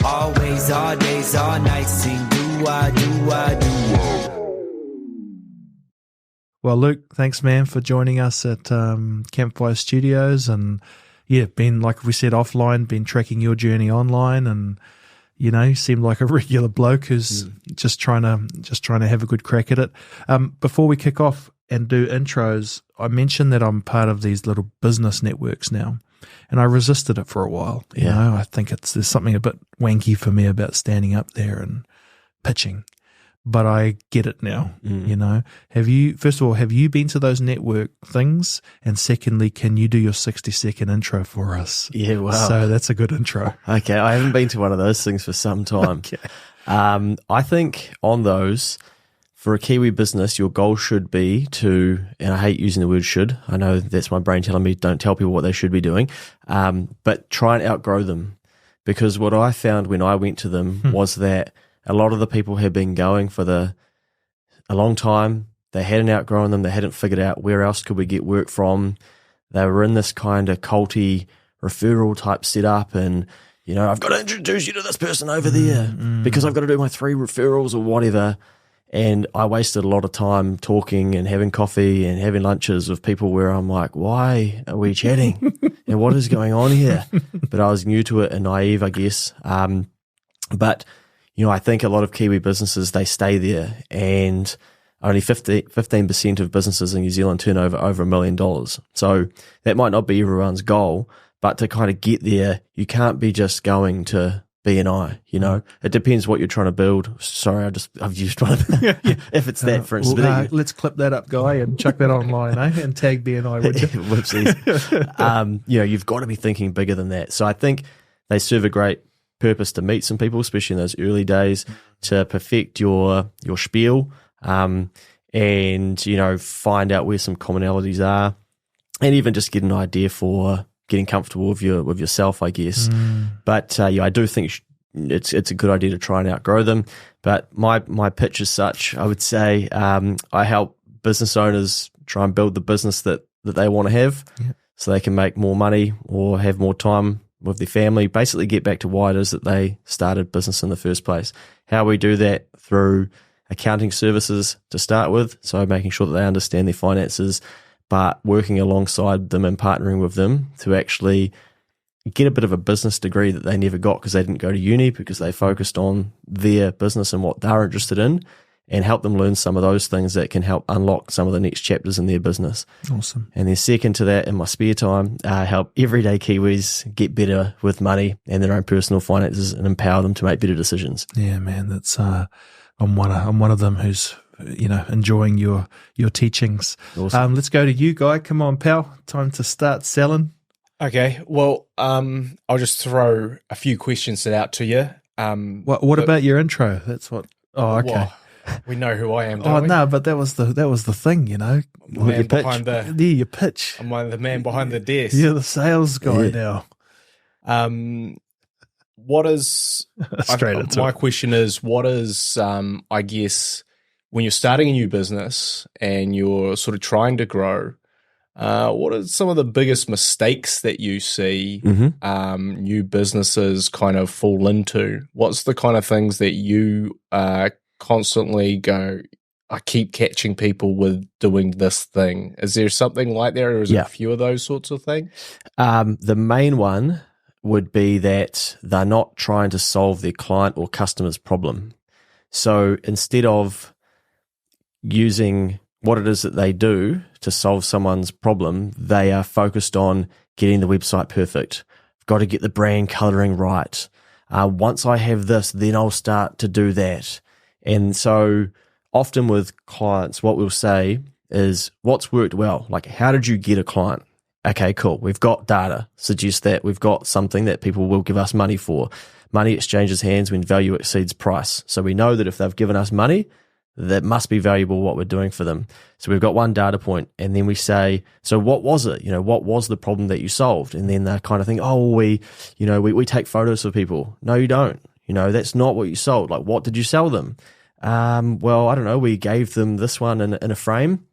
Always, all days, all nights, sing do I, do I, do I. Well, Luke, thanks, man, for joining us at Campfire Studios. And yeah, been, like we said, offline, been tracking your journey online, and you seem like a regular bloke who's just trying to have a good crack at it. Before we kick off and do intros, I mentioned that I'm part of these little business networks now, and I resisted it for a while. You know, I think there's something a bit wanky for me about standing up there and pitching. But I get it now, Have you been to those network things? And secondly, can you do your 60-second intro for us? Yeah, wow. So that's a good intro. Okay, I haven't been to one of those things for some time. Okay. I think on those, for a Kiwi business, your goal should be to, and I hate using the word should, I know that's my brain telling me don't tell people what they should be doing, but try and outgrow them. Because what I found when I went to them was that a lot of the people had been going for a long time. They hadn't outgrown them. They hadn't figured out where else could we get work from. They were in this kind of culty referral type setup, and I've got to introduce you to this person over there because I've got to do my 3 referrals or whatever. And I wasted a lot of time talking and having coffee and having lunches with people where I'm like, why are we chatting? And what is going on here? But I was new to it and naive, I guess. But I think a lot of Kiwi businesses, they stay there, and only 15% of businesses in New Zealand turn over $1 million. So that might not be everyone's goal, but to kind of get there, you can't be just going to B&I, It depends what you're trying to build. Sorry, I've used one of them. If it's that, for instance. Let's clip that up, Guy, and chuck that online, and tag B&I, would you? Whoopsies. You've got to be thinking bigger than that. So I think they serve a great purpose to meet some people, especially in those early days, to perfect your spiel, and find out where some commonalities are, and even just get an idea for getting comfortable with yourself, I guess. But I do think it's a good idea to try and outgrow them. But my pitch is such, I would say, I help business owners try and build the business that they want to have, so they can make more money or have more time with their family, basically get back to why it is that they started business in the first place. How we do that through accounting services to start with, so making sure that they understand their finances, but working alongside them and partnering with them to actually get a bit of a business degree that they never got because they didn't go to uni, because they focused on their business and what they're interested in, and help them learn some of those things that can help unlock some of the next chapters in their business. Awesome. And then second to that, in my spare time, help everyday Kiwis get better with money and their own personal finances and empower them to make better decisions. Yeah, man, that's I'm one of them who's enjoying your teachings. Awesome. Let's go to you, Guy. Come on, pal. Time to start selling. Okay. Well, I'll just throw a few questions out to you. What about your intro? That's what. Oh, okay. Well, we know who I am, Oh don't we? no, but that was the thing, The man behind your pitch. I'm the man behind the desk. You're the sales guy now. What is Straight into my it. question is, what is I guess when you're starting a new business and you're sort of trying to grow, what are some of the biggest mistakes that you see new businesses kind of fall into? What's the kind of things that you constantly go, I keep catching people with doing this thing? Is there something like that, or is it a few of those sorts of things? The main one would be that they're not trying to solve their client or customer's problem. So instead of using what it is that they do to solve someone's problem, they are focused on getting the website perfect. I've got to get the brand coloring right. Once I have this, then I'll start to do that. And so often with clients, what we'll say is, what's worked well? Like, how did you get a client? Okay, cool. We've got data, suggests that we've got something that people will give us money for. Money exchanges hands when value exceeds price. So we know that if they've given us money, that must be valuable what we're doing for them. So we've got one data point, and then we say, so what was it? What was the problem that you solved? And then they kind of think, oh, we take photos of people. No, you don't. That's not what you sold. Like, what did you sell them? Well, I don't know. We gave them this one in a frame.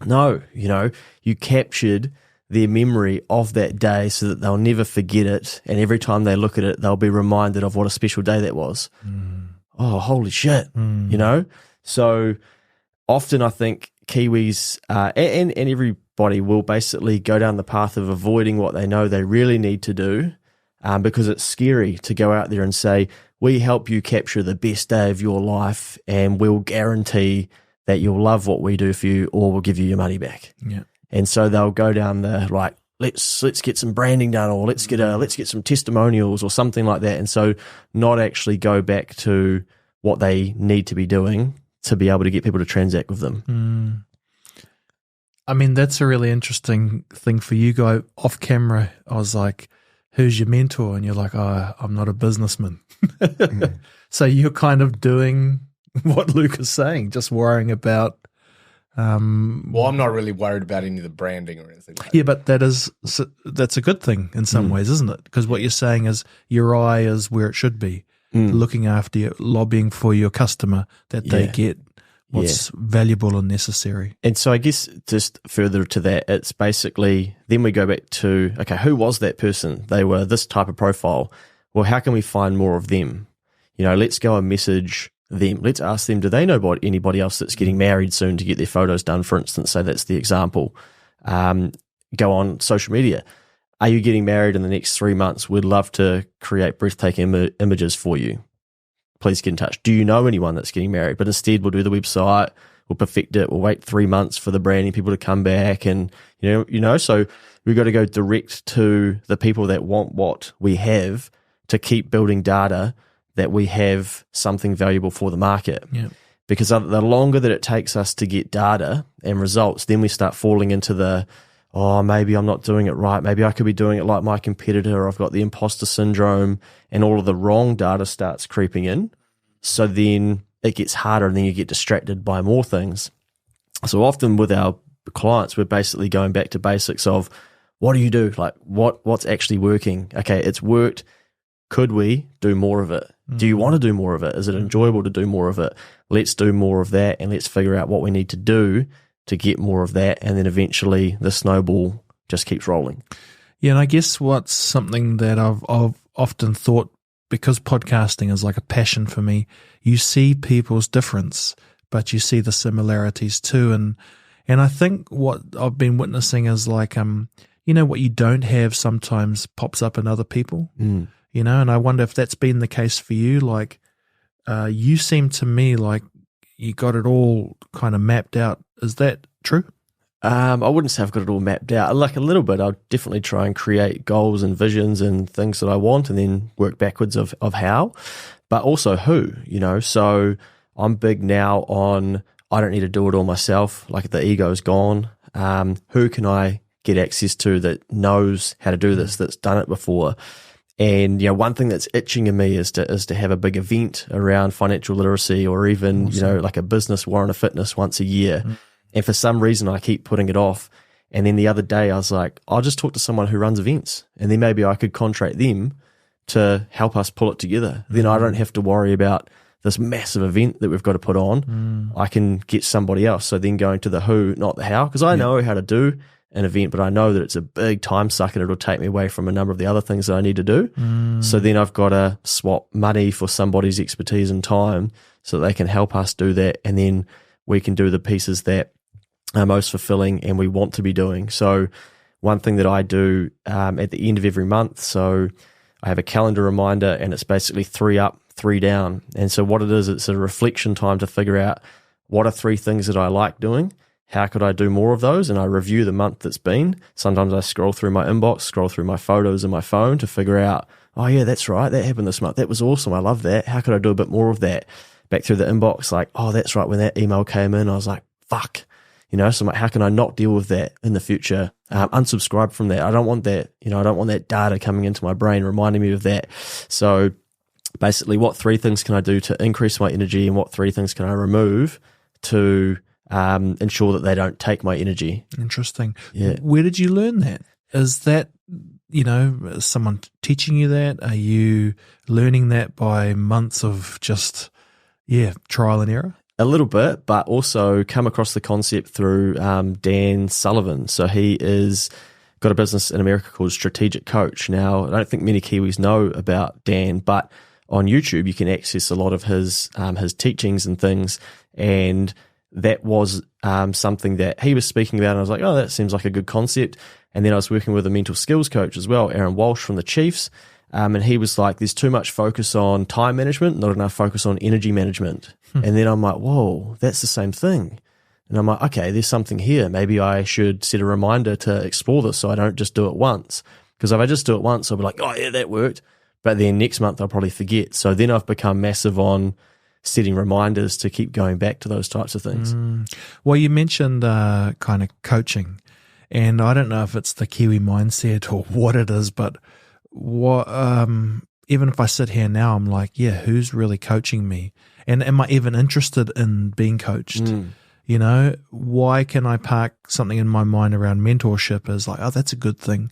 No, you captured their memory of that day so that they'll never forget it. And every time they look at it, they'll be reminded of what a special day that was. Oh, holy shit, you know? So often I think Kiwis and everybody will basically go down the path of avoiding what they know they really need to do because it's scary to go out there and say, we help you capture the best day of your life and we'll guarantee that you'll love what we do for you or we'll give you your money back. Yeah. And so they'll go down the like, let's get some branding done, or let's get some testimonials or something like that. And so not actually go back to what they need to be doing to be able to get people to transact with them. I mean, that's a really interesting thing for you guys. Off camera, I was like, who's your mentor? And you're like, oh, I'm not a businessman. So you're kind of doing what Luke is saying, just worrying about well, I'm not really worried about any of the branding or anything like yeah, but that's a good thing in some ways, isn't it? Because what you're saying is your eye is where it should be, looking after you, lobbying for your customer that they get what's valuable and necessary. And so I guess just further to that, it's basically then we go back to, okay, who was that person? They were this type of profile. Well, how can we find more of them? You know, let's go and message them. Let's ask them, do they know about anybody else that's getting married soon to get their photos done, for instance? So that's the example. Go on social media. Are you getting married in the next 3 months? We'd love to create breathtaking images for you. Please get in touch. Do you know anyone that's getting married? But instead we'll do the website, we'll perfect it, we'll wait 3 months for the branding people to come back, and you know, so we've got to go direct to the people that want what we have to keep building data that we have something valuable for the market. Yeah. Because the longer that it takes us to get data and results, then we start falling into the, oh, maybe I'm not doing it right. Maybe I could be doing it like my competitor, or I've got the imposter syndrome, and all of the wrong data starts creeping in. So then it gets harder and then you get distracted by more things. So often with our clients, we're basically going back to basics of what do you do? Like what's actually working? Okay, it's worked. Could we do more of it? Do you want to do more of it? Is it enjoyable to do more of it? Let's do more of that, and let's figure out what we need to do to get more of that, and then eventually the snowball just keeps rolling. Yeah, and I guess what's something that I've often thought, because podcasting is like a passion for me, you see people's difference, but you see the similarities too. And I think what I've been witnessing is like, you know, what you don't have sometimes pops up in other people. You know, and I wonder if that's been the case for you. Like, you seem to me like you got it all kind of mapped out. Is that true? I wouldn't say I've got it all mapped out. Like a little bit, I'll definitely try and create goals and visions and things that I want, and then work backwards of how, but also who, you know. So I'm big now on, I don't need to do it all myself. Like the ego's gone. Who can I get access to that knows how to do this, that's done it before? And, you know, one thing that's itching in me is to have a big event around financial literacy, or even, you know, like a business warrant of fitness once a year. And for some reason I keep putting it off. And then the other day I was like, I'll just talk to someone who runs events, and then maybe I could contract them to help us pull it together. Then I don't have to worry about this massive event that we've got to put on. I can get somebody else. So then going to the who, not the how, because I know how to do an event, but I know that it's a big time suck and it'll take me away from a number of the other things that I need to do. So then I've got to swap money for somebody's expertise and time so that they can help us do that. And then we can do the pieces that are most fulfilling and we want to be doing. So one thing that I do at the end of every month, so I have a calendar reminder, and it's basically 3 up, 3 down. And so what it is, it's a reflection time to figure out what are 3 things that I like doing. How could I do more of those? And I review the month that's been. Sometimes I scroll through my inbox, scroll through my photos in my phone to figure out, oh yeah, that's right, that happened this month. That was awesome. I love that. How could I do a bit more of that? Back through the inbox, like, oh, that's right. When that email came in, I was like, fuck. You know, so I'm like, how can I not deal with that in the future? Unsubscribe from that. I don't want that. You know, I don't want that data coming into my brain reminding me of that. So basically, what 3 things can I do to increase my energy, and what 3 things can I remove to ensure that they don't take my energy? Interesting. Yeah. Where did you learn that? Is that, you know, someone teaching you that? Are you learning that by months of just, trial and error? A little bit, but also come across the concept through Dan Sullivan. So he is got a business in America called Strategic Coach. Now, I don't think many Kiwis know about Dan, but on YouTube you can access a lot of his teachings and things, and that was something that he was speaking about, and I was like, oh, that seems like a good concept. And then I was working with a mental skills coach as well, Aaron Walsh from the Chiefs, and he was like, there's too much focus on time management, not enough focus on energy management. And then I'm like, whoa, that's the same thing. And I'm like, okay, there's something here. Maybe I should set a reminder to explore this so I don't just do it once. Because if I just do it once, I'll be like, oh, yeah, that worked. But then next month I'll probably forget. So then I've become massive on setting reminders to keep going back to those types of things. Well, you mentioned kind of coaching, and I don't know if it's the Kiwi mindset or what it is, but what even if I sit here now, I'm like, yeah, who's really coaching me? And am I even interested in being coached? You know, why can I park something in my mind around mentorship as like, oh, that's a good thing,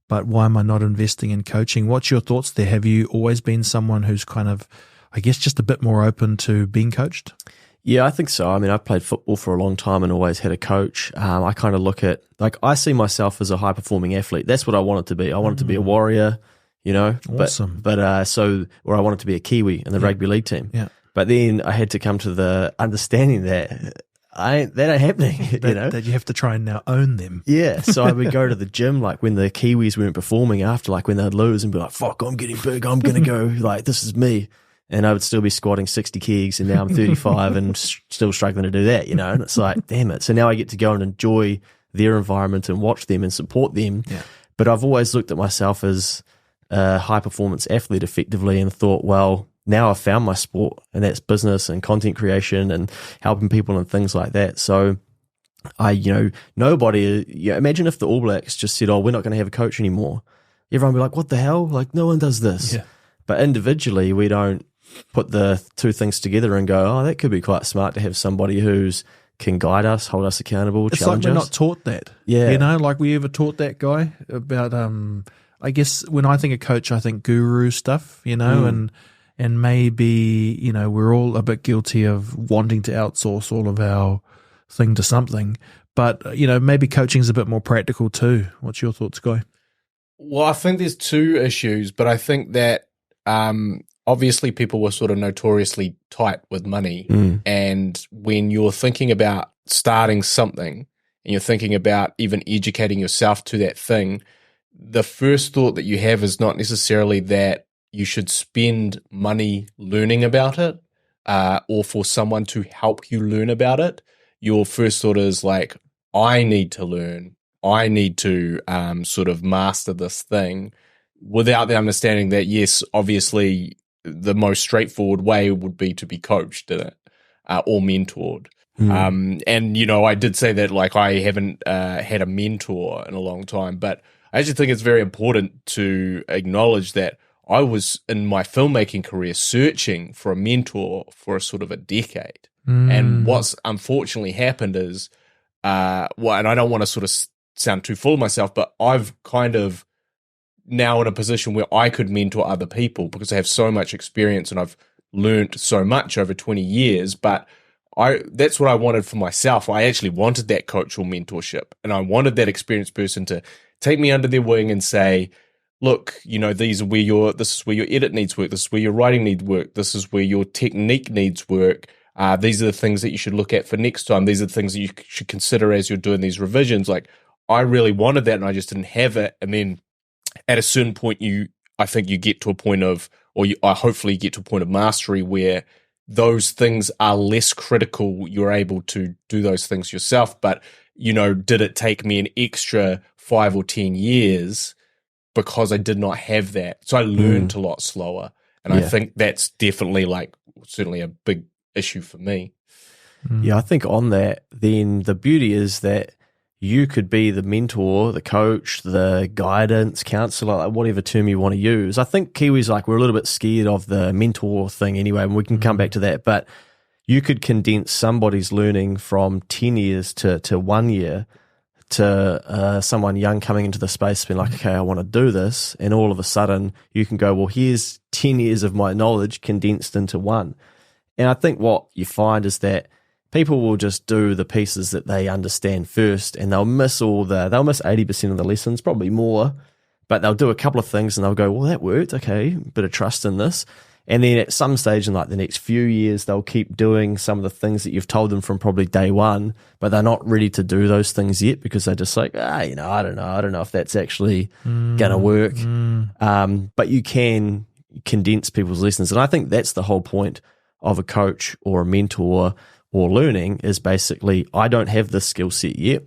but why am I not investing in coaching? What's your thoughts there? Have you always been someone who's kind of, I guess, just a bit more open to being coached? Yeah, I think so. I mean, I've played football for a long time and always had a coach. I kind of look at, like, I see myself as a high-performing athlete. That's what I wanted to be. I wanted to be a warrior, you know. Awesome. Or I wanted to be a Kiwi in the rugby league team. Yeah. But then I had to come to the understanding that that ain't happening, you know. That you have to try and now own them. Yeah, so I would go to the gym, like, when the Kiwis weren't performing after, like, when they'd lose, and be like, fuck, I'm getting big, I'm going to go, like, this is me. And I would still be squatting 60 kegs, and now I'm 35 and still struggling to do that, you know. And it's like, damn it. So now I get to go and enjoy their environment and watch them and support them. Yeah. But I've always looked at myself as a high-performance athlete effectively and thought, well, now I've found my sport, and that's business and content creation and helping people and things like that. So imagine if the All Blacks just said, oh, we're not going to have a coach anymore. Everyone would be like, what the hell? Like, no one does this. Yeah. But individually, we don't put the two things together and go, oh, that could be quite smart to have somebody who's can guide us, hold us accountable, it's challenge like we're us. not taught that. Yeah. You know, like we ever taught that guy about, I guess when I think of coach, I think guru stuff, you know, and maybe, you know, we're all a bit guilty of wanting to outsource all of our thing to something. But, you know, maybe coaching's a bit more practical too. What's your thoughts, Guy? Well, I think there's two issues, but I think that obviously people were sort of notoriously tight with money. And when you're thinking about starting something and you're thinking about even educating yourself to that thing, the first thought that you have is not necessarily that you should spend money learning about it or for someone to help you learn about it. Your first thought is like, I need to learn. I need to sort of master this thing, without the understanding that, yes, obviously the most straightforward way would be to be coached in it or mentored. And, you know, I did say that, like, I haven't had a mentor in a long time, but I actually think it's very important to acknowledge that I was in my filmmaking career searching for a mentor for a sort of a decade. And what's unfortunately happened is, and I don't want to sort of sound too full of myself, but I've kind of now in a position where I could mentor other people because I have so much experience and I've learned so much over 20 years. But that's what I wanted for myself. I actually wanted that coachal mentorship, and I wanted that experienced person to take me under their wing and say, look, you know, this is where your edit needs work. This is where your writing needs work. This is where your technique needs work. These are the things that you should look at for next time. These are the things that you should consider as you're doing these revisions. Like, I really wanted that and I just didn't have it. And then at a certain point, I think you get to a point of, I hopefully get to a point of mastery where those things are less critical. You're able to do those things yourself. But, you know, did it take me an extra 5 or 10 years because I did not have that? So I learned a lot slower. And I think that's definitely, like, certainly a big issue for me. Yeah, I think on that, then the beauty is that you could be the mentor, the coach, the guidance, counselor, like whatever term you want to use. I think Kiwis, like, we're a little bit scared of the mentor thing anyway, and we can come back to that. But you could condense somebody's learning from 10 years to 1 year to someone young coming into the space being like, okay, I want to do this. And all of a sudden you can go, well, here's 10 years of my knowledge condensed into one. And I think what you find is that people will just do the pieces that they understand first, and they'll miss 80% of the lessons, probably more, but they'll do a couple of things and they'll go, well, that worked. Okay. Bit of trust in this. And then at some stage in like the next few years, they'll keep doing some of the things that you've told them from probably day one, but they're not ready to do those things yet because they're just like, I don't know if that's actually going to work. But you can condense people's lessons. And I think that's the whole point of a coach or a mentor or learning is basically, I don't have this skill set yet.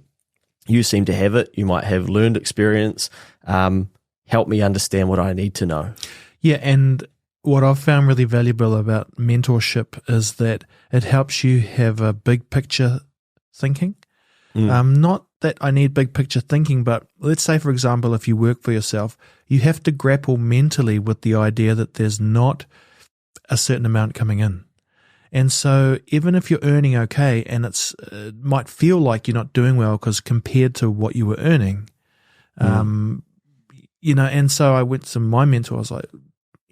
You seem to have it. You might have learned experience. Help me understand what I need to know. Yeah, and what I've found really valuable about mentorship is that it helps you have a big picture thinking. Not that I need big picture thinking, but let's say, for example, if you work for yourself, you have to grapple mentally with the idea that there's not a certain amount coming in. And so even if you're earning okay and it might feel like you're not doing well because compared to what you were earning, and so I went to my mentor, I was like,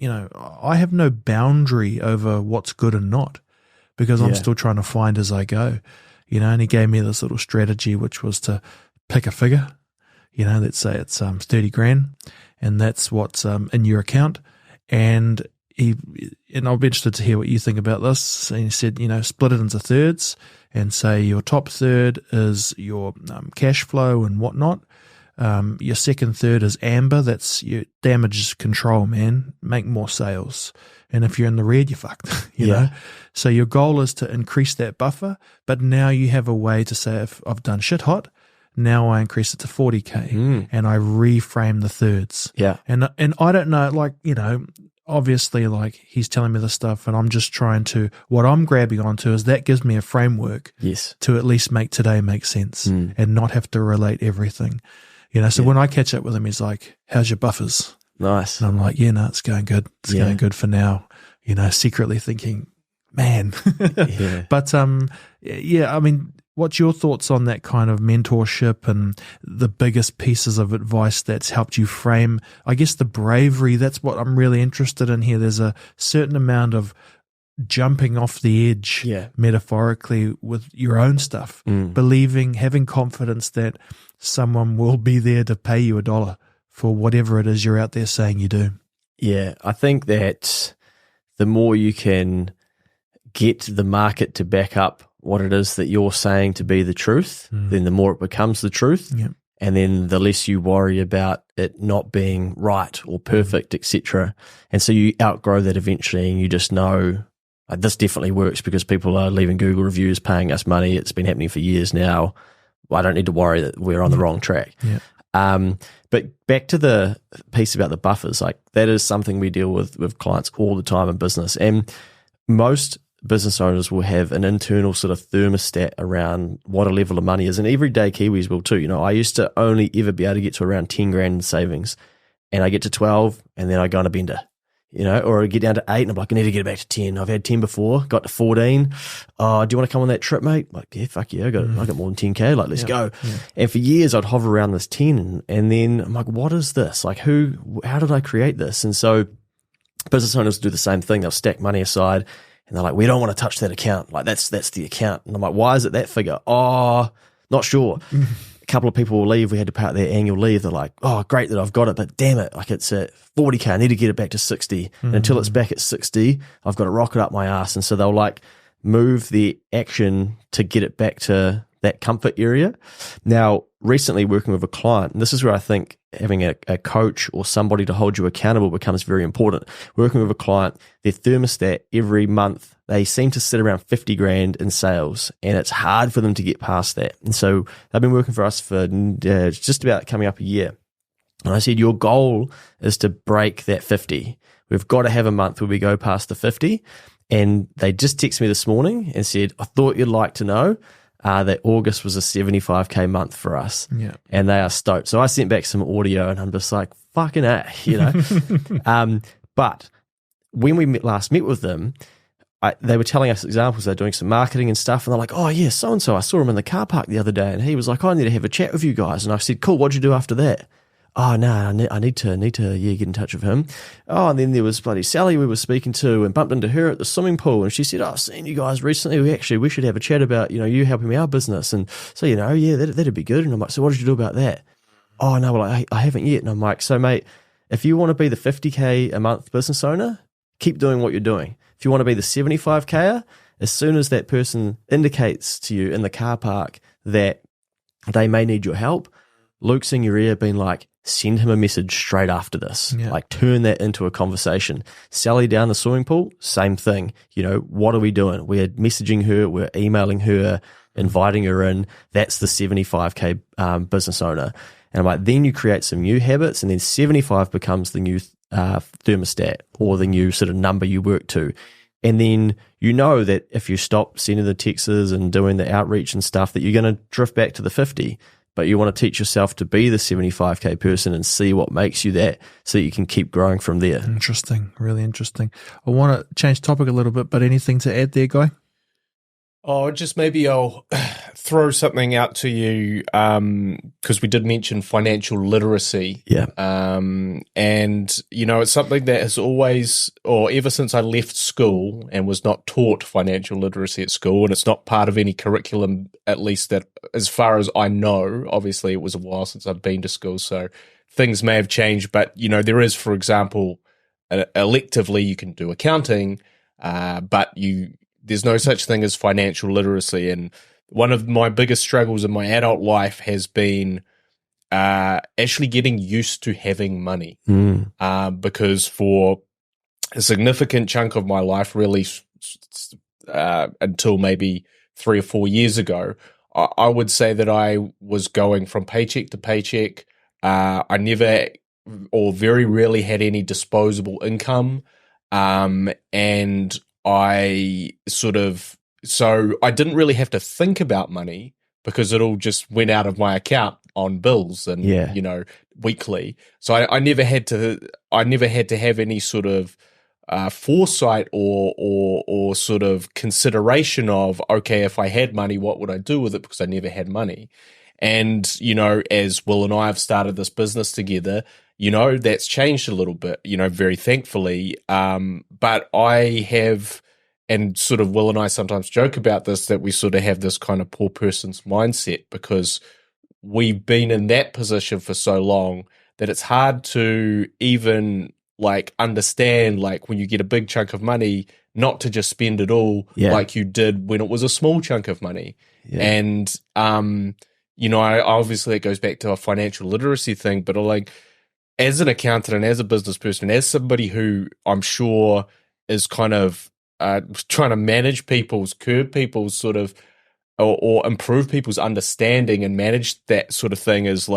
I have no boundary over what's good and not because I'm still trying to find as I go, and he gave me this little strategy, which was to pick a figure, let's say it's 30 grand and that's what's in your account. And I'll be interested to hear what you think about this. And he said, split it into thirds and say your top third is your cash flow and whatnot. Your second third is amber. That's your damage control, man. Make more sales. And if you're in the red, you're fucked, you know? So your goal is to increase that buffer, but now you have a way to say, if I've done shit hot, now I increase it to 40K and I reframe the thirds. Yeah. And I don't know, obviously he's telling me this stuff and I'm just what I'm grabbing onto is that gives me a framework to at least make today make sense and not have to relate everything. So when I catch up with him, he's like, how's your buffers? Nice. And I'm like, it's going good. It's going good for now, secretly thinking, man. But, I mean, what's your thoughts on that kind of mentorship and the biggest pieces of advice that's helped you frame, I guess, the bravery? That's what I'm really interested in here. There's a certain amount of jumping off the edge, metaphorically, with your own stuff, believing, having confidence that someone will be there to pay you $1 for whatever it is you're out there saying you do. Yeah, I think that the more you can get the market to back up what it is that you're saying to be the truth, then the more it becomes the truth. Yep. And then the less you worry about it not being right or perfect, etc. And so you outgrow that eventually and you just know, this definitely works because people are leaving Google reviews, paying us money. It's been happening for years now. I don't need to worry that we're on the wrong track. Yeah. But back to the piece about the buffers, that is something we deal with clients all the time in business. And most business owners will have an internal sort of thermostat around what a level of money is. And everyday Kiwis will too. I used to only ever be able to get to around 10 grand in savings. And I get to 12 and then I go on a bender. Or I get down to 8 and I'm like, I need to get it back to 10. I've had 10 before, got to 14. Oh, do you want to come on that trip, mate? Like, yeah, fuck yeah, I got more than 10K. Like, let's go. Yeah. And for years I'd hover around this 10 and then I'm like, what is this? Like how did I create this? And so business owners do the same thing. They'll stack money aside and they're like, we don't want to touch that account. Like that's the account. And I'm like, why is it that figure? Oh, not sure. A couple of people will leave. We had to pay out their annual leave. They're like, oh, great that I've got it, but damn it, it's at 40K. I need to get it back to 60. And until it's back at 60, I've got to rocket up my ass. And so they'll move the action to get it back to that comfort area. Now, recently working with a client, and this is where I think having a coach or somebody to hold you accountable becomes very important. Working with a client, their thermostat every month, they seem to sit around 50 grand in sales, and it's hard for them to get past that. And so they've been working for us for just about coming up a year. And I said, your goal is to break that 50. We've got to have a month where we go past the 50. And they just texted me this morning and said, I thought you'd like to know that August was a 75K month for us. Yeah. And they are stoked. So I sent back some audio and I'm just like, fucking but when we last met with them, they were telling us examples. They're doing some marketing and stuff. And they're like, oh yeah, so-and-so, I saw him in the car park the other day. And he was like, I need to have a chat with you guys. And I said, cool, what'd you do after that? Oh no, I need to get in touch with him. Oh, and then there was bloody Sally we were speaking to and bumped into her at the swimming pool, and she said, "Oh, I've seen you guys recently. We should have a chat about you helping me our business." And so yeah, that'd be good. And I'm like, so what did you do about that? Oh no, well I haven't yet. And I'm like, so mate, if you want to be the 50K a month business owner, keep doing what you're doing. If you want to be the 75K, as soon as that person indicates to you in the car park that they may need your help, Luke's in your ear being like, send him a message straight after this. Yeah. Like turn that into a conversation. Sally down the swimming pool, same thing. What are we doing? We're messaging her, we're emailing her, inviting her in. That's the 75K business owner. And I'm like, then you create some new habits, and then 75 becomes the new thermostat or the new sort of number you work to. And then that if you stop sending the texts and doing the outreach and stuff, that you're going to drift back to the 50. But you want to teach yourself to be the 75K person and see what makes you that, so that you can keep growing from there. Interesting. Really interesting. I want to change topic a little bit, but anything to add there, Guy? Oh, just maybe I'll throw something out to you because we did mention financial literacy. Yeah. And, it's something that has always, or ever since I left school and was not taught financial literacy at school, and it's not part of any curriculum, at least that as far as I know. Obviously, it was a while since I've been to school, so things may have changed. But, there is, for example, electively you can do accounting, but there's no such thing as financial literacy. And one of my biggest struggles in my adult life has been actually getting used to having money. Because for a significant chunk of my life, really until maybe 3 or 4 years ago, I would say that I was going from paycheck to paycheck. I never or very rarely had any disposable income. And I I didn't really have to think about money because it all just went out of my account on bills and, weekly. So I never had to have any sort of foresight or sort of consideration of, okay, if I had money, what would I do with it? Because I never had money. And, as Will and I have started this business together, that's changed a little bit, very thankfully. But I have, and sort of Will and I sometimes joke about this, that we sort of have this kind of poor person's mindset because we've been in that position for so long that it's hard to even understand, when you get a big chunk of money, not to just spend it all like you did when it was a small chunk of money. Yeah. And, obviously it goes back to a financial literacy thing, but as an accountant and as a business person, as somebody who I'm sure is kind of trying to manage curb people's sort of, or improve people's understanding and manage that sort of thing, is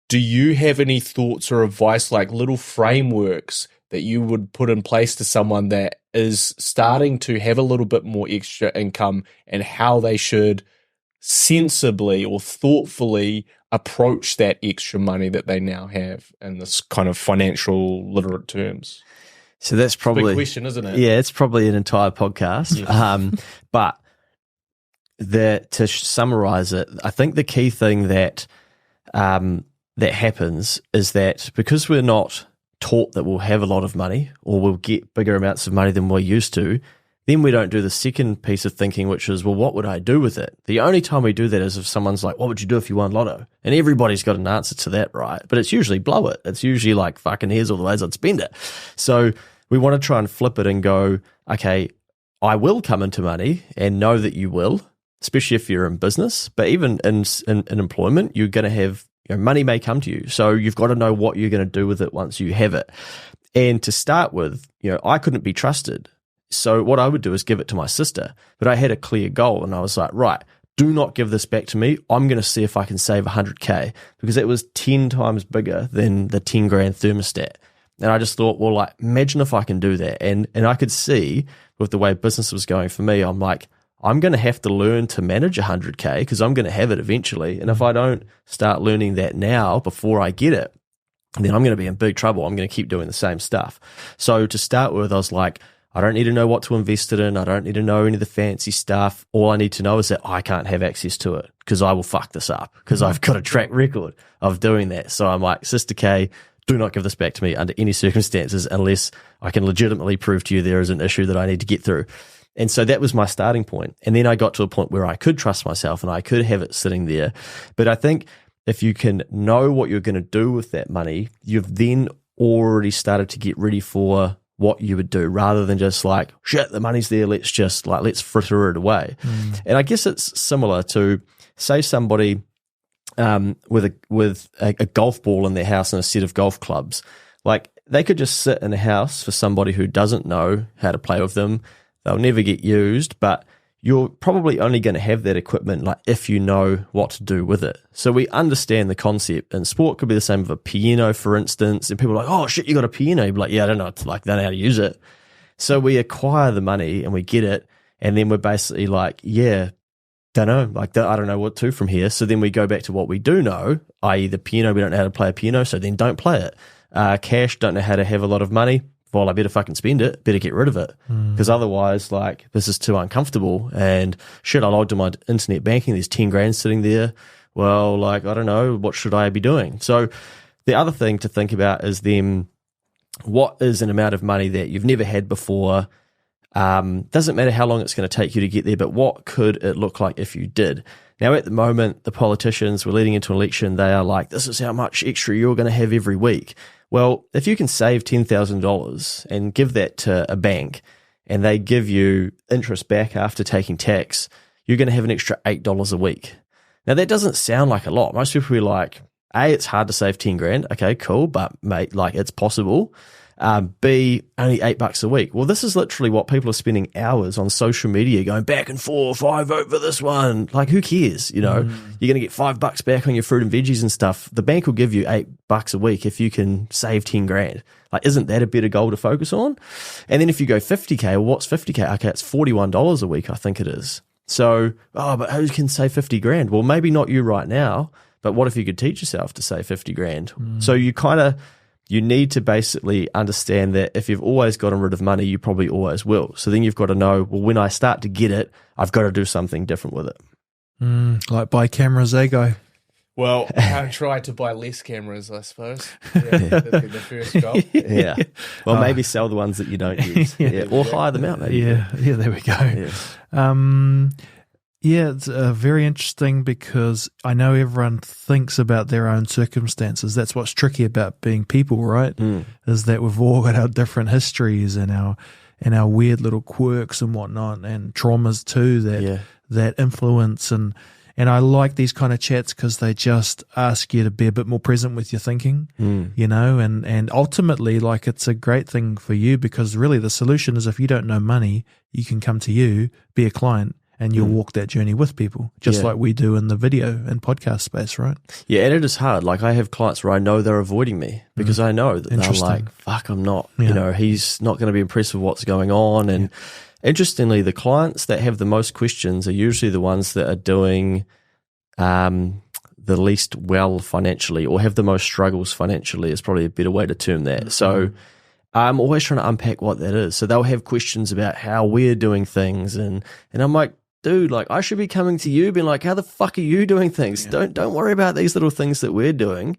do you have any thoughts or advice, little frameworks that you would put in place to someone that is starting to have a little bit more extra income, and how they should sensibly or thoughtfully approach that extra money that they now have in this kind of financial literate terms? So that's probably it's a big question, isn't it? Yeah, it's probably an entire podcast. Yeah. But to summarize it, I think the key thing that happens is that because we're not taught that we'll have a lot of money or we'll get bigger amounts of money than we're used to, then we don't do the second piece of thinking, which is, well, what would I do with it? The only time we do that is if someone's like, what would you do if you won lotto? And everybody's got an answer to that, right? But it's usually blow it. It's usually fucking here's all the ways I'd spend it. So we want to try and flip it and go, okay, I will come into money, and know that you will, especially if you're in business. But even in employment, you're going to have, money may come to you. So you've got to know what you're going to do with it once you have it. And to start with, I couldn't be trusted. So what I would do is give it to my sister, but I had a clear goal, and I was like, right, do not give this back to me. I'm going to see if I can save 100K, because it was 10 times bigger than the 10 grand thermostat. And I just thought, well, imagine if I can do that. And I could see with the way business was going for me, I'm like, I'm going to have to learn to manage 100K because I'm going to have it eventually. And if I don't start learning that now before I get it, then I'm going to be in big trouble. I'm going to keep doing the same stuff. So to start with, I was like, I don't need to know what to invest it in. I don't need to know any of the fancy stuff. All I need to know is that I can't have access to it because I will fuck this up because I've got a track record of doing that. So I'm like, Sister K, do not give this back to me under any circumstances unless I can legitimately prove to you there is an issue that I need to get through. And so that was my starting point. And then I got to a point where I could trust myself and I could have it sitting there. But I think if you can know what you're going to do with that money, you've then already started to get ready for what you would do rather than just like, shit, the money's there. Let's fritter it away. And I guess it's similar to, say, somebody with a golf ball in their house and a set of golf clubs. Like, they could just sit in a house for somebody who doesn't know how to play with them. They'll never get used, but you're probably only going to have that equipment like if you know what to do with it. So we understand the concept. And sport could be the same with a piano, for instance. And people are like, oh shit, you got a piano. You're like, yeah, I don't know. Don't know how to use it. So we acquire the money and we get it. And then we're basically like, yeah, don't know. Like, I don't know what to from here. So then we go back to what we do know, i.e. the piano. We don't know how to play a piano. So then don't play it. Cash, don't know how to have a lot of money. Well, I better fucking spend it, better get rid of it. Because otherwise, like, this is too uncomfortable. And shit, I logged on my internet banking, there's 10 grand sitting there. Well, like, I don't know, what should I be doing? So the other thing to think about is then what is an amount of money that you've never had before? Doesn't matter how long it's going to take you to get there, but what could it look like if you did? Now, at the moment, the politicians, we're leading into an election, they are like, this is how much extra you're going to have every week. Well, if you can save $10,000 and give that to a bank and they give you interest back after taking tax, you're going to have an extra $8 a week. Now, that doesn't sound like a lot. Most people are like, A, it's hard to save 10 grand. Okay, cool. But mate, like, it's possible. B, only $8 a week. Well, this is literally what people are spending hours on social media going back and forth. I vote for this one. Like, who cares? You know, you're going to get $5 back on your fruit and veggies and stuff. The bank will give you $8 a week if you can save 10 grand. Like, isn't that a better goal to focus on? And then if you go 50K, well, what's 50K? Okay, it's $41 a week, I think it is. So, but who can save 50 grand? Well, maybe not you right now, but what if you could teach yourself to save 50 grand? So you need to basically understand that if you've always gotten rid of money, you probably always will. So then you've got to know, well, when I start to get it, I've got to do something different with it. Like buy cameras, go. Well, I try to buy less cameras, I suppose. Yeah, that'd be the first goal. Yeah. Well, maybe sell the ones that you don't use. Or hire them out, maybe. Yeah, there we go. Yeah, it's very interesting because I know everyone thinks about their own circumstances. That's what's tricky about being people, right? Is that we've all got our different histories and our weird little quirks and whatnot, and traumas too that influence. And I like these kind of chats because they just ask you to be a bit more present with your thinking, you know, and ultimately, like, it's a great thing for you because really the solution is if you don't know money, you can come to you, be a client, and you'll walk that journey with people, just like we do in the video and podcast space, right? Yeah, and it is hard. Like, I have clients where I know they're avoiding me because I know that they're like, fuck, I'm not, you know, he's not going to be impressed with what's going on. And interestingly, the clients that have the most questions are usually the ones that are doing the least well financially or have the most struggles financially is probably a better way to term that. So I'm always trying to unpack what that is. So they'll have questions about how we're doing things. And I'm like, dude, like, I should be coming to you being like, how the fuck are you doing things? Don't worry about these little things that we're doing.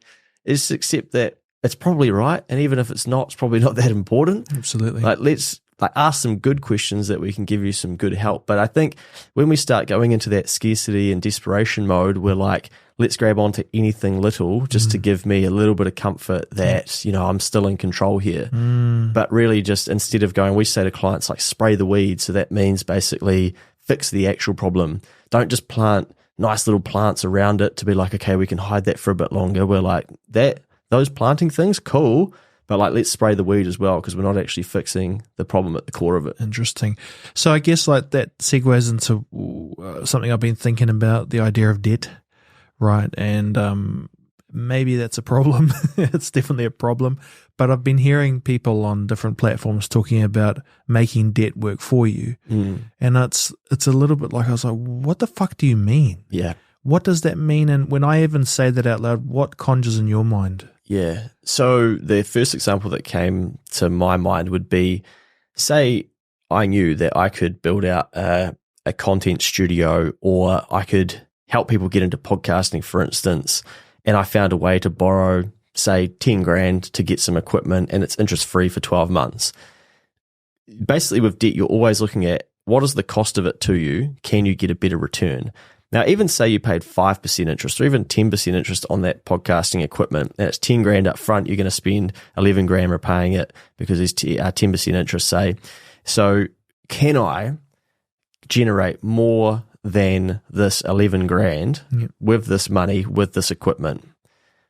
Just accept that it's probably right. And even if it's not, it's probably not that important. Absolutely. Like, let's ask some good questions that we can give you some good help. But I think when we start going into that scarcity and desperation mode, we're like, let's grab onto anything little just to give me a little bit of comfort that, you know, I'm still in control here. But really just instead of going, we say to clients like spray the weeds. So that means basically fix the actual problem. Don't just plant nice little plants around it to be like, okay, we can hide that for a bit longer. We're like, those planting things, cool. But like, let's spray the weed as well because we're not actually fixing the problem at the core of it. Interesting. So I guess like that segues into something I've been thinking about, the idea of debt, right? And maybe that's a problem. It's definitely a problem. But I've been hearing people on different platforms talking about making debt work for you. And it's a little bit like, I was like, what the fuck do you mean? Yeah. What does that mean? And when I even say that out loud, what conjures in your mind? Yeah. So the first example that came to my mind would be, say I knew that I could build out a content studio, or I could help people get into podcasting, for instance, and I found a way to borrow, say, 10 grand to get some equipment, and it's interest free for 12 months. Basically, with debt, you're always looking at what is the cost of it to you? Can you get a better return? Now, even say you paid 5% interest or even 10% interest on that podcasting equipment, and it's 10 grand up front, you're going to spend 11 grand repaying it because there's 10% interest, say. So can I generate more than this 11 grand with this money, with this equipment?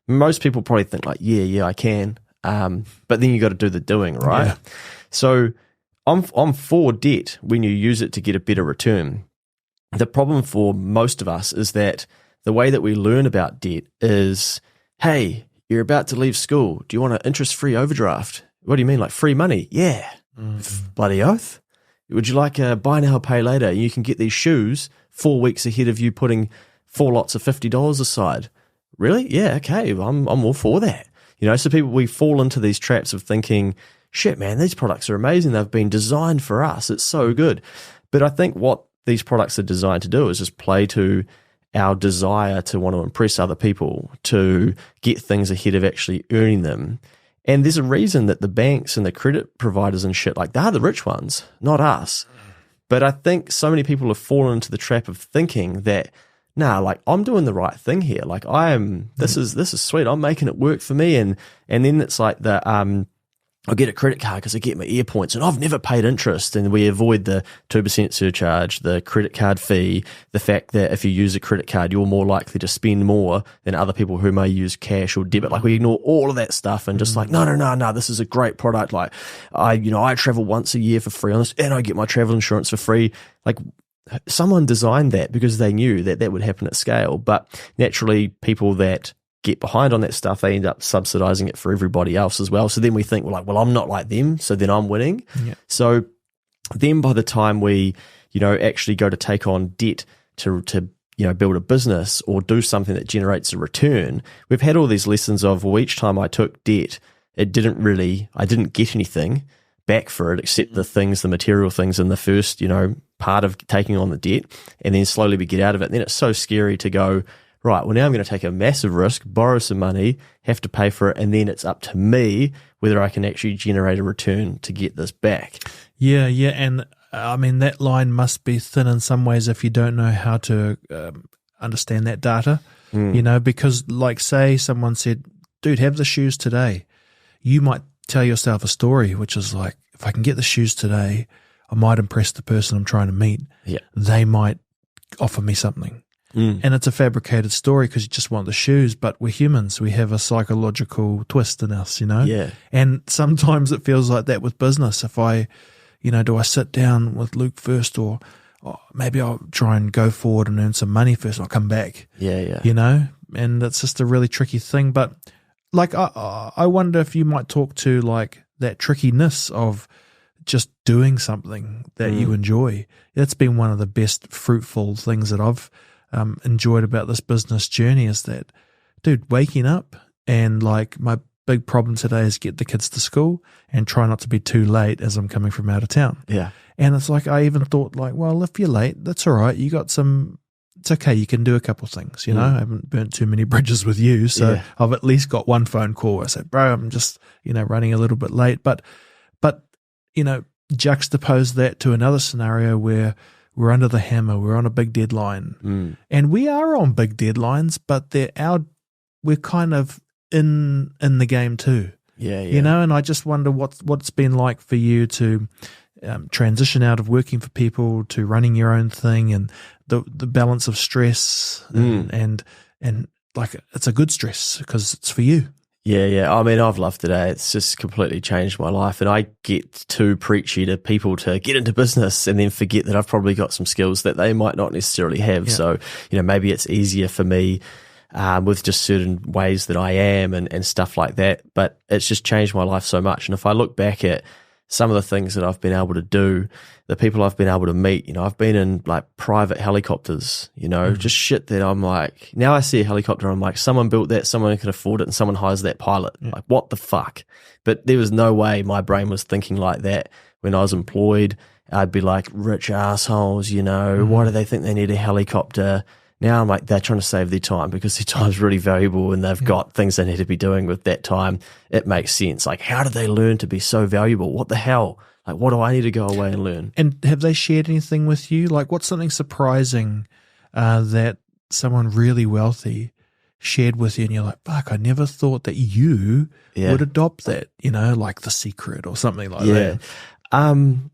Most people probably think like, yeah, I can. But then you got to do the doing, right? Yeah. So I'm for debt when you use it to get a better return. The problem for most of us is that the way that we learn about debt is, hey, you're about to leave school. Do you want an interest-free overdraft? What do you mean, like free money? Yeah. Bloody oath. Would you like a buy now, pay later? You can get these shoes 4 weeks ahead of you putting 4 lots of $50 aside. Really? Yeah, okay. I'm all for that. So we fall into these traps of thinking, shit, man, these products are amazing. They've been designed for us. It's so good. But I think what these products are designed to do is just play to our desire to want to impress other people, to get things ahead of actually earning them. And there's a reason that the banks and the credit providers and shit, like, they're the rich ones, not us. But I think so many people have fallen into the trap of thinking that, nah, like, I'm doing the right thing here. Like, this is sweet. I'm making it work for me. And then it's like I'll get a credit card because I get my air points, and I've never paid interest, and we avoid the 2% surcharge, the credit card fee, the fact that if you use a credit card, you're more likely to spend more than other people who may use cash or debit. Like, we ignore all of that stuff and just like, no, this is a great product. Like, I travel once a year for free on this, and I get my travel insurance for free. Like, someone designed that because they knew that that would happen at scale. But naturally, people that get behind on that stuff, they end up subsidizing it for everybody else as well. So then we think, well, I'm not like them, so then I'm winning. Yeah. So then by the time we, actually go to take on debt to build a business or do something that generates a return, we've had all these lessons of, well, each time I took debt, I didn't get anything back for it except the material things in the first, part of taking on the debt, and then slowly we get out of it. And then it's so scary to go, right, well, now I'm going to take a massive risk, borrow some money, have to pay for it, and then it's up to me whether I can actually generate a return to get this back. Yeah, and I mean, that line must be thin in some ways if you don't know how to understand that data, because like, say someone said, dude, have the shoes today. You might tell yourself a story, which is like, if I can get the shoes today, I might impress the person I'm trying to meet. Yeah. They might offer me something. And it's a fabricated story because you just want the shoes, but we're humans. We have a psychological twist in us, Yeah. And sometimes it feels like that with business. If I, do I sit down with Luke first, or maybe I'll try and go forward and earn some money first and I'll come back. Yeah. And it's just a really tricky thing. But like, I wonder if you might talk to like that trickiness of just doing something that you enjoy. That's been one of the best fruitful things that I've enjoyed about this business journey, is that, dude, waking up and like, my big problem today is get the kids to school and try not to be too late as I'm coming from out of town. Yeah. And it's like, I even thought like, well, if you're late, that's all right. You got it's okay. You can do a couple of things, I haven't burnt too many bridges with you. So I've at least got one phone call. I said, bro, I'm just, running a little bit late, but, juxtapose that to another scenario where we're under the hammer, we're on a big deadline, and we are on big deadlines, but we're kind of in the game too. Yeah. And I just wonder what it's been like for you to transition out of working for people to running your own thing, and the balance of stress and like, it's a good stress because it's for you. Yeah. I mean, I've loved it. It's just completely changed my life, and I get too preachy to people to get into business and then forget that I've probably got some skills that they might not necessarily have. Yeah. So, maybe it's easier for me with just certain ways that I am and stuff like that, but it's just changed my life so much. And if I look back at some of the things that I've been able to do, the people I've been able to meet, I've been in like private helicopters, just shit that I'm like, now I see a helicopter, I'm like, someone built that, someone can afford it, and someone hires that pilot. Yeah. Like, what the fuck? But there was no way my brain was thinking like that when I was employed I'd be like, rich assholes, you know, why do they think they need a helicopter? Now I'm like, they're trying to save their time because their time's really valuable and they've got things they need to be doing with that time. It makes sense. Like, how did they learn to be so valuable? What the hell? Like, what do I need to go away and learn? And have they shared anything with you? Like, what's something surprising that someone really wealthy shared with you and you're like, fuck, I never thought that you would adopt that, you know, like The Secret or something like that.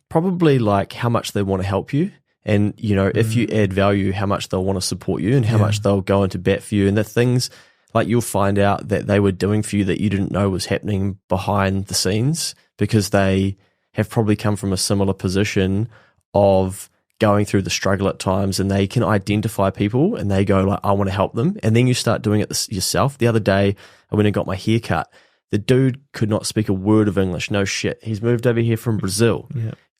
Probably like how much they want to help you. And, you know, if you add value, how much they'll want to support you and how much they'll go into bat for you. And the things like you'll find out that they were doing for you that you didn't know was happening behind the scenes because they have probably come from a similar position of going through the struggle at times, and they can identify people and they go like, I want to help them. And then you start doing it yourself. The other day I went and got my hair cut. The dude could not speak a word of English. No shit. He's moved over here from Brazil.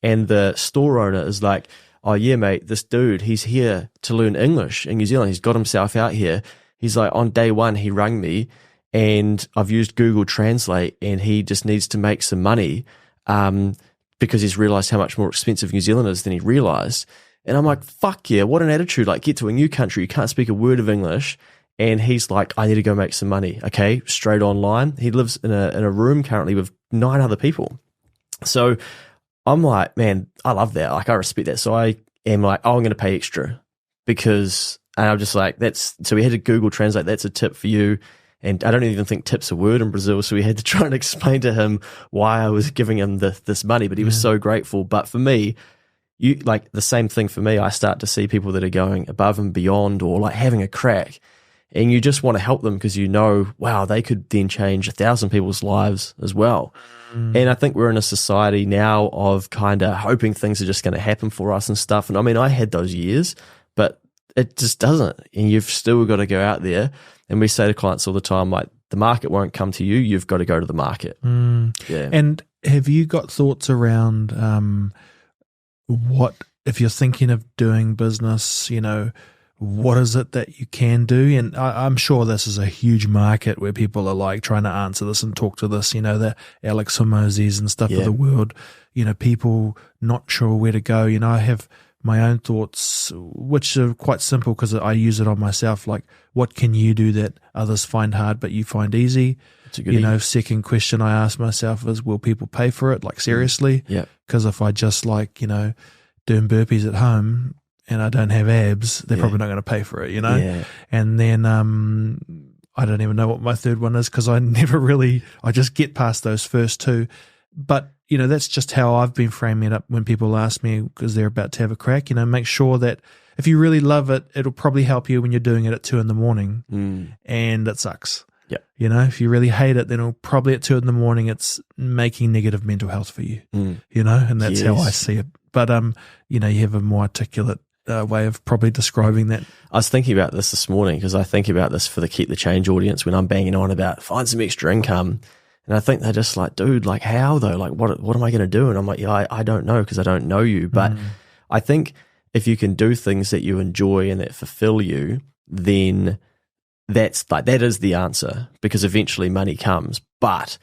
And the store owner is like, oh yeah, mate, this dude, he's here to learn English in New Zealand. He's got himself out here. He's like, on day one, he rang me and I've used Google Translate and he just needs to make some money because he's realized how much more expensive New Zealand is than he realized. And I'm like, fuck yeah, what an attitude. Like, get to a new country, you can't speak a word of English. And he's like, I need to go make some money. Okay, straight online. He lives in a room currently with 9 other people. So I'm like, man, I love that. Like, I respect that. So I am like, oh, I'm going to pay extra because, and I'm just like, so we had to Google Translate. That's a tip for you. And I don't even think tip's a word in Brazil. So we had to try and explain to him why I was giving him this money, but he was so grateful. But for me, like the same thing for me, I start to see people that are going above and beyond or like having a crack. And you just want to help them because you know, wow, they could then change 1,000 people's lives as well. And I think we're in a society now of kind of hoping things are just going to happen for us and stuff. And I mean, I had those years, but it just doesn't. And you've still got to go out there. And we say to clients all the time, like, the market won't come to you. You've got to go to the market. Yeah. And have you got thoughts around what, if you're thinking of doing business, you know, what is it that you can do? And I'm sure this is a huge market where people are like trying to answer this and talk to this, you know, the Alex Hormozis and stuff of the world, you know, people not sure where to go. You know, I have my own thoughts, which are quite simple because I use it on myself. Like, what can you do that others find hard but you find easy? You know, second question I ask myself is, will people pay for it? Like, seriously? Yeah. Because if I just like, you know, doing burpees at home and I don't have abs, they're probably not going to pay for it, you know? Yeah. And then I don't even know what my third one is because I just get past those first two. But, you know, that's just how I've been framing it up when people ask me because they're about to have a crack. You know, make sure that if you really love it, it'll probably help you when you're doing it at 2 a.m. And it sucks. Yeah. You know, if you really hate it, then it'll probably at 2 a.m. it's making negative mental health for you, you know, and that's how I see it. But, you know, you have a more articulate way of probably describing that. I was thinking about this morning because I think about this for the Keep the Change audience when I'm banging on about find some extra income. And I think they're just like, dude, like how though? Like what am I going to do? And I'm like, yeah, I don't know because I don't know you. But I think if you can do things that you enjoy and that fulfill you, then that is the answer because eventually money comes. But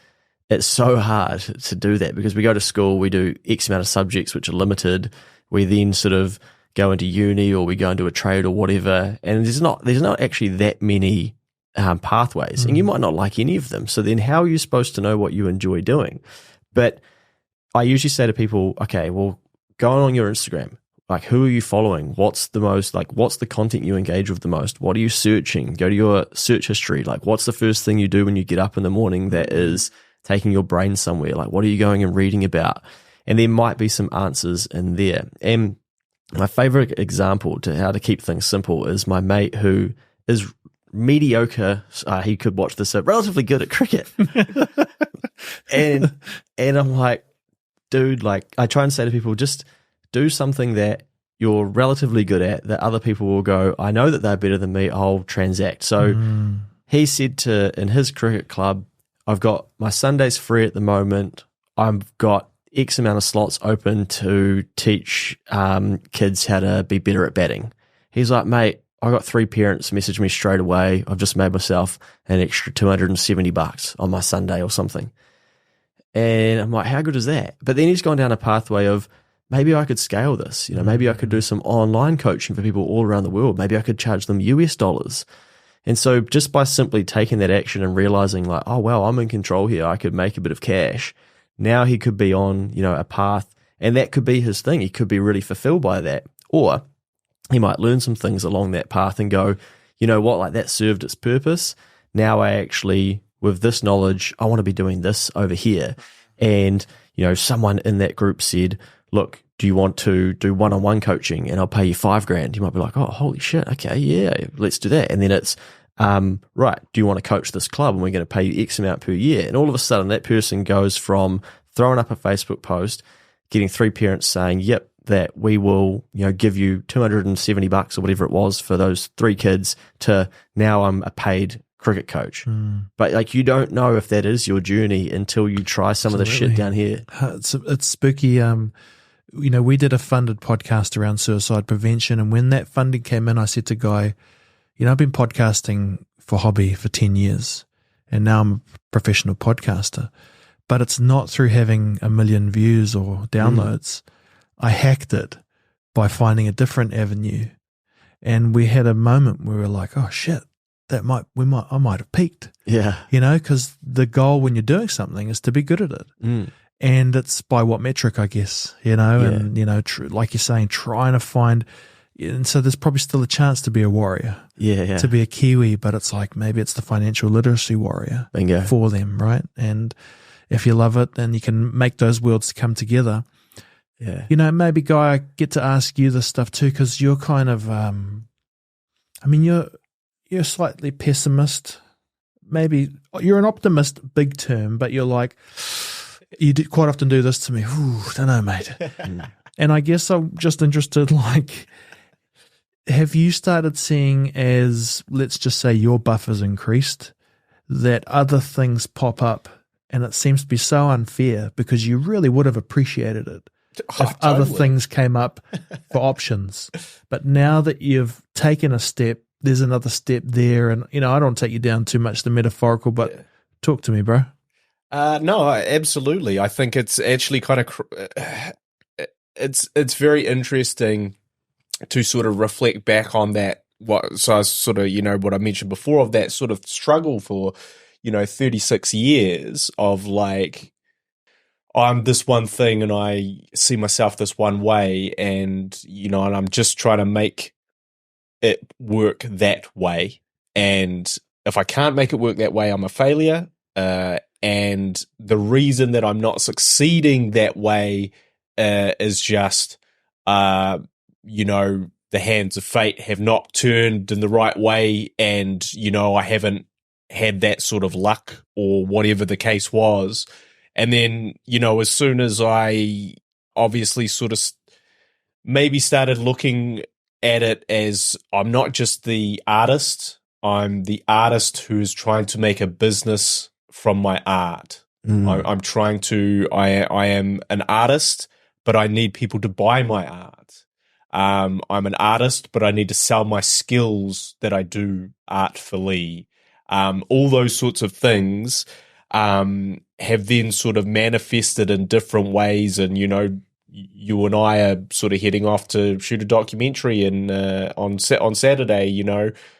it's so hard to do that because we go to school, we do X amount of subjects which are limited. We then sort of go into uni or we go into a trade or whatever. And there's not actually that many pathways and you might not like any of them. So then how are you supposed to know what you enjoy doing? But I usually say to people, okay, well, go on your Instagram. Like, who are you following? What's the content you engage with the most? What are you searching? Go to your search history. Like, what's the first thing you do when you get up in the morning that is taking your brain somewhere? Like, what are you going and reading about? And there might be some answers in there. And my favorite example to how to keep things simple is my mate who is mediocre. He could watch this, relatively good at cricket. and I'm like, dude, like I try and say to people, just do something that you're relatively good at that other people will go, I know that they're better than me, I'll transact. So he said in his cricket club, I've got my Sundays free at the moment. I've got X amount of slots open to teach kids how to be better at batting. He's like, mate, I got 3 parents message me straight away. I've just made myself an extra $270 on my Sunday or something. And I'm like, how good is that? But then he's gone down a pathway of maybe I could scale this. Maybe I could do some online coaching for people all around the world. Maybe I could charge them US dollars. And so just by simply taking that action and realizing like, oh, well, I'm in control here. I could make a bit of cash. Now he could be on, a path, and that could be his thing. He could be really fulfilled by that. Or he might learn some things along that path and go, you know what, like that served its purpose. Now I actually, with this knowledge, I want to be doing this over here. And, someone in that group said, look, do you want to do one-on-one coaching and I'll pay you $5,000? You might be like, oh, holy shit. Okay. Yeah, let's do that. And then it's, right, do you want to coach this club and we're going to pay you X amount per year? And all of a sudden that person goes from throwing up a Facebook post, getting 3 parents saying, yep, that we will, give you $270 or whatever it was for those 3 kids, to now I'm a paid cricket coach. But like, you don't know if that is your journey until you try some of the shit down here. It's spooky. We did a funded podcast around suicide prevention, and when that funding came in, I said to Guy, I've been podcasting for hobby for 10 years, and now I'm a professional podcaster, but it's not through having 1 million views or downloads. I hacked it by finding a different avenue, and we had a moment where we were like, oh shit, I might have peaked. Yeah. Because the goal when you're doing something is to be good at it. And it's by what metric, I guess, and, like you're saying, trying to find, and so there's probably still a chance to be a warrior, to be a Kiwi, but it's like, maybe it's the financial literacy warrior for them, right? And if you love it, then you can make those worlds come together. Yeah. Maybe, Guy, I get to ask you this stuff too, because you're kind of, you're slightly pessimist. Maybe you're an optimist, big term, but you're like, you quite often do this to me. Ooh, don't know, mate. And I guess I'm just interested, like, have you started seeing, as, let's just say, your buffer's increased, that other things pop up, and it seems to be so unfair because you really would have appreciated it if other things came up for options. But now that you've taken a step, there's another step there. And, I don't want to take you down too much the metaphorical, but talk to me, bro. No, absolutely. I think it's actually kind of it's very interesting to sort of reflect back on that. What I mentioned before, of that sort of struggle for 36 years of like, I'm this one thing and I see myself this one way, and and I'm just trying to make it work that way. And if I can't make it work that way, I'm a failure. And the reason that I'm not succeeding that way is just, the hands of fate have not turned in the right way, and, I haven't had that sort of luck or whatever the case was. And then, as soon as I obviously sort of maybe started looking at it as, I'm not just the artist, I'm the artist who is trying to make a business from my art. I'm trying to, I am an artist, but I need people to buy my art. I'm an artist, but I need to sell my skills that I do artfully. All those sorts of things have then sort of manifested in different ways. And, you and I are sort of heading off to shoot a documentary on Saturday,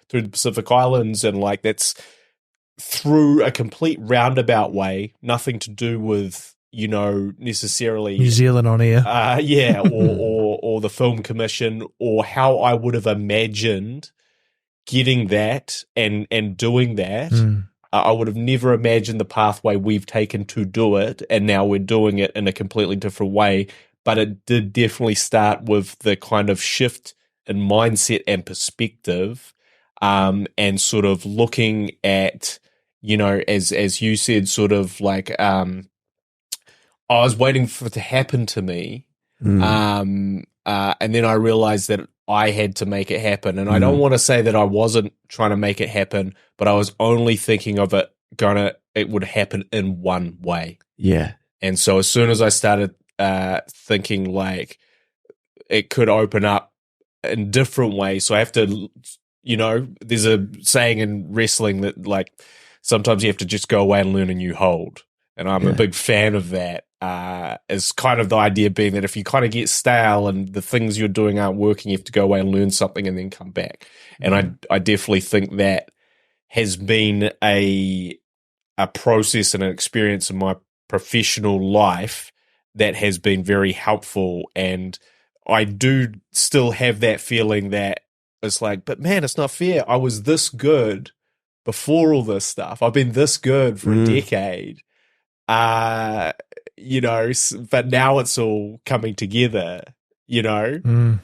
through the Pacific Islands. And like, that's through a complete roundabout way, nothing to do with, necessarily New Zealand on air. or the film commission, or how I would have imagined getting that and doing that. I would have never imagined the pathway we've taken to do it, and now we're doing it in a completely different way. But it did definitely start with the kind of shift in mindset and perspective, and sort of looking at, as you said, sort of like, I was waiting for it to happen to me, and then I realized that I had to make it happen. And I don't want to say that I wasn't trying to make it happen, but I was only thinking of it would happen in one way. Yeah. And so as soon as I started thinking like it could open up in different ways, so I have to, there's a saying in wrestling that like sometimes you have to just go away and learn a new hold. And I'm a big fan of that. is kind of the idea being that if you kind of get stale and the things you're doing aren't working, you have to go away and learn something and then come back. And I definitely think that has been a process and an experience in my professional life that has been very helpful. And I do still have that feeling that it's like, but man, it's not fair. I was this good before all this stuff. I've been this good for a decade. You know, but now it's all coming together, you know.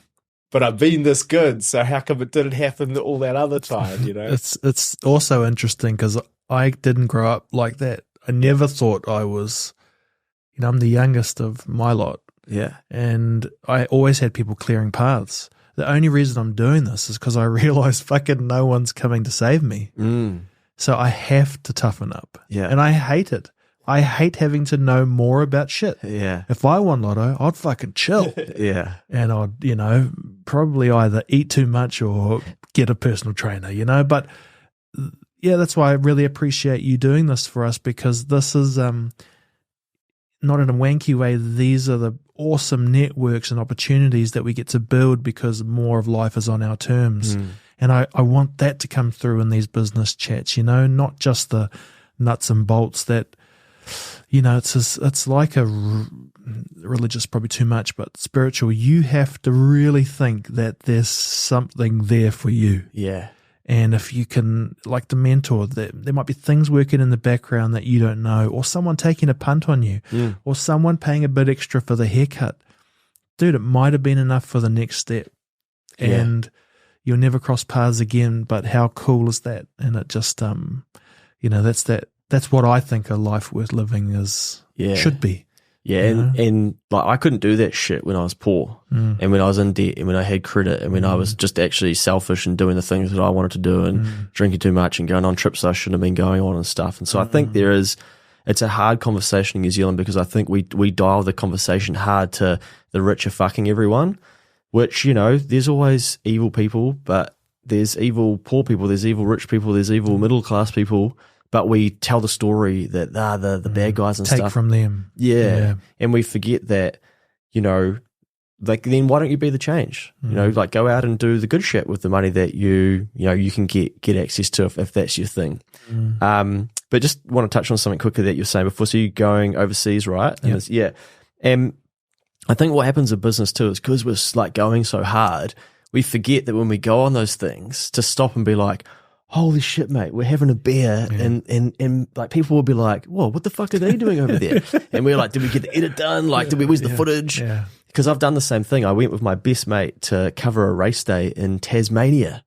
But I've been this good, so how come it didn't happen all that other time, you know? It's also interesting because I didn't grow up like that. I never thought I was, you know, I'm the youngest of my lot. Yeah. And I always had people clearing paths. The only reason I'm doing this is because I realize fucking no one's coming to save me. So I have to toughen up. Yeah. And I hate it. I hate having to know more about shit. Yeah. If I won lotto, I'd fucking chill. Yeah. And I'd, you know, probably either eat too much or get a personal trainer, you know. But yeah, that's why I really appreciate you doing this for us, because this is not in a wanky way. These are the awesome networks and opportunities that we get to build because more of life is on our terms. And I want that to come through in these business chats, you know, not just the nuts and bolts that, you know, it's like a religious, probably too much, but spiritual. You have to really think that there's something there for you. Yeah. And if you can, like the mentor, there might be things working in the background that you don't know, or someone taking a punt on you, or someone paying a bit extra for the haircut. Dude, it might have been enough for the next step. And you'll never cross paths again, but how cool is that? And it just, you know, that's what I think a life worth living is, should be. Yeah, and like I couldn't do that shit when I was poor, and when I was in debt, and when I had credit, and when I was just actually selfish and doing the things that I wanted to do, and drinking too much and going on trips I shouldn't have been going on and stuff. And so I think it's a hard conversation in New Zealand, because I think we dial the conversation hard to the rich are fucking everyone, which, you know, there's always evil people, but there's evil poor people, there's evil rich people, there's evil middle class people. But we tell the story that the bad guys and Take stuff from them. Yeah. And we forget that, you know, like, then why don't you be the change? You know, like, go out and do the good shit with the money that you can get access to if that's your thing. But just want to touch on something quickly that you were saying before. So you're going overseas, right? Yeah. And I think what happens in business too is because we're like going so hard, we forget that when we go on those things to stop and be like, holy shit, mate, we're having a beer, and like people will be like, whoa, what the fuck are they doing over there? And we're like, did we get the edit done? Like, where's the footage? Because I've done the same thing. I went with my best mate to cover a race day in Tasmania,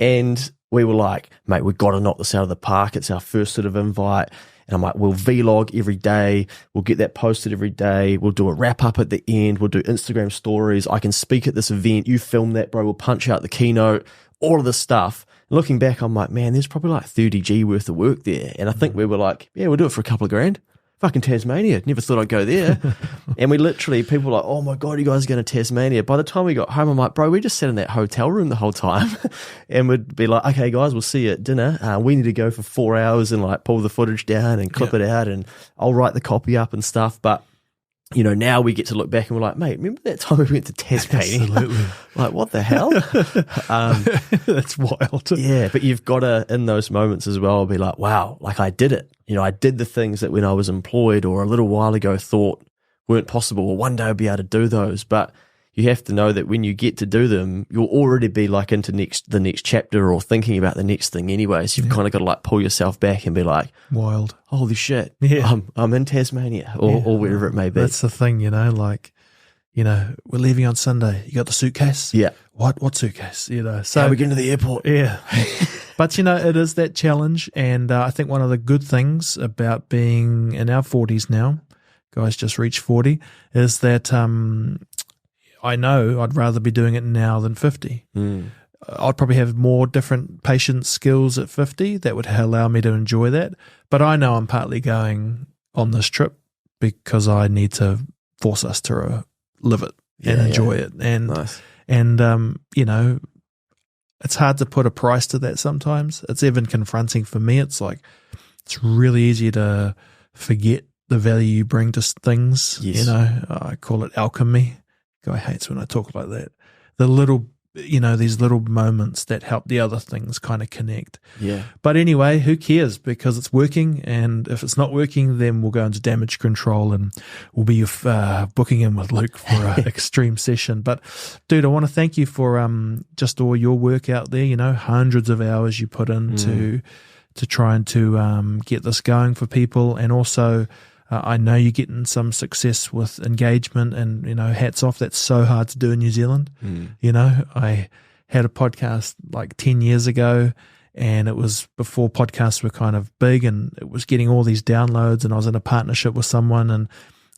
and we were like, mate, we've got to knock this out of the park. It's our first sort of invite. And I'm like, we'll vlog every day. We'll get that posted every day. We'll do a wrap up at the end. We'll do Instagram stories. I can speak at this event. You film that, bro. We'll punch out the keynote, all of this stuff. Looking back, I'm like, man, there's probably like 30G worth of work there. And I think we were like, yeah, we'll do it for a couple of grand. Fucking Tasmania. Never thought I'd go there. And we literally, people were like, oh my God, you guys are going to Tasmania. By the time we got home, I'm like, bro, we just sat in that hotel room the whole time. And we'd be like, okay, guys, we'll see you at dinner. We need to go for 4 hours and like pull the footage down and clip it out. And I'll write the copy up and stuff. But, you know, now we get to look back and we're like, mate, remember that time we went to Tasmania? Absolutely. Like, what the hell? That's wild. Yeah, but you've got to, in those moments as well, be like, wow, like I did it. You know, I did the things that when I was employed or a little while ago thought weren't possible, or one day I'll be able to do those. But you have to know that when you get to do them, you'll already be like into the next chapter or thinking about the next thing anyway. So you've kind of got to like pull yourself back and be like, wild. Holy shit. Yeah. I'm in Tasmania or wherever it may be. That's the thing, you know, like, you know, we're leaving on Sunday. You got the suitcase? Yeah. What suitcase? You know, so how are we getting to the airport? Yeah. But, you know, it is that challenge. And I think one of the good things about being in our 40s now, guys just reached 40, is that I know I'd rather be doing it now than 50. I'd probably have more different patient skills at 50 that would allow me to enjoy that. But I know I'm partly going on this trip because I need to force us to live it and enjoy it. And, nice. And you know, it's hard to put a price to that sometimes. It's even confronting for me. It's like, it's really easy to forget the value you bring to things. Yes. You know, I call it alchemy. Guy hates when I talk like that. The little, you know, these little moments that help the other things kind of connect. Yeah. But anyway, who cares? Because it's working, and if it's not working, then we'll go into damage control and we'll be booking in with Luke for an extreme session. But dude, I want to thank you for just all your work out there. You know, hundreds of hours you put into to trying to get this going for people, and also I know you're getting some success with engagement, and you know, hats off. That's so hard to do in New Zealand. You know, I had a podcast like 10 years ago, and it was before podcasts were kind of big, and it was getting all these downloads, and I was in a partnership with someone, and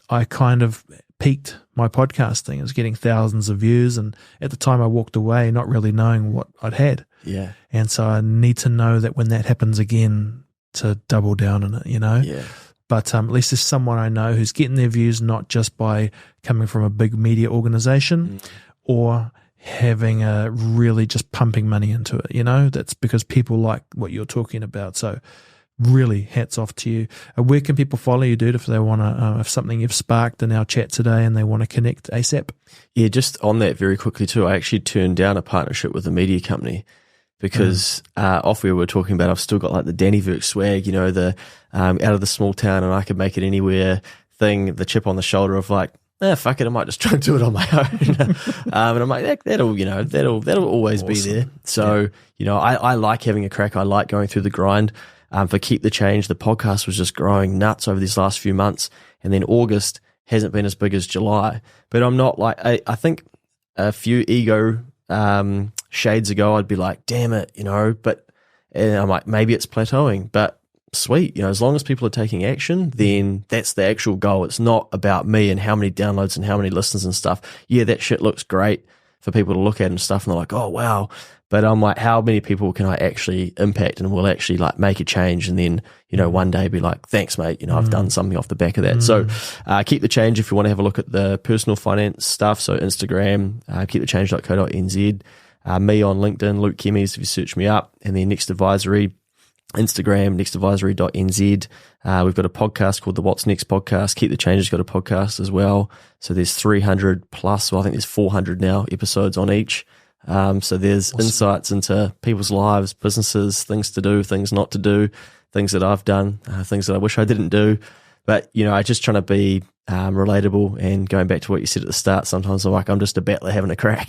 I kind of peaked my podcasting. It was getting thousands of views, and at the time I walked away not really knowing what I'd had. Yeah. And so I need to know that when that happens again, to double down on it, you know? Yeah. But at least there's someone I know who's getting their views not just by coming from a big media organization or having a really just pumping money into it, you know? That's because people like what you're talking about. So really hats off to you. Where can people follow you, dude, if they want to, if something you've sparked in our chat today and they want to connect ASAP? Yeah, just on that very quickly too, I actually turned down a partnership with a media company because off we were talking about, I've still got like the Danny Verk swag, you know, the out of the small town and I could make it anywhere thing, the chip on the shoulder of like, fuck it, I might just try and do it on my own. And I'm like, that'll always be there. So, you know, I like having a crack. I like going through the grind. For Keep the Change, the podcast was just growing nuts over these last few months. And then August hasn't been as big as July. But I'm not like, I think a few ego shades ago, I'd be like, damn it, you know, and I'm like, maybe it's plateauing, but sweet, you know, as long as people are taking action, then that's the actual goal. It's not about me and how many downloads and how many listens and stuff. Yeah, that shit looks great for people to look at and stuff, and they're like, oh, wow. But I'm like, how many people can I actually impact and will actually like make a change, and then, you know, one day be like, thanks, mate, you know, I've done something off the back of that. So Keep the Change if you want to have a look at the personal finance stuff. So Instagram, keepthechange.co.nz. Me on LinkedIn, Luke Chemies, if you search me up, and then Next Advisory, Instagram, nextadvisory.nz. We've got a podcast called the What's Next podcast. Keep the Change has got a podcast as well. So there's 300 plus, well, I think there's 400 now episodes on each. So there's insights into people's lives, businesses, things to do, things not to do, things that I've done, things that I wish I didn't do. But, you know, I just trying to be relatable, and going back to what you said at the start, sometimes I'm like, I'm just a battler having a crack.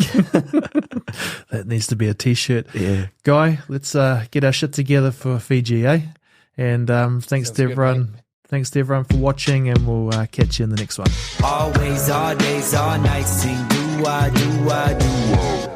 That needs to be a t-shirt. Yeah. Guy, let's get our shit together for Fiji, eh? And thanks to everyone. Thanks to everyone for watching, and we'll catch you in the next one. Always, all days, all nights, sing do I do.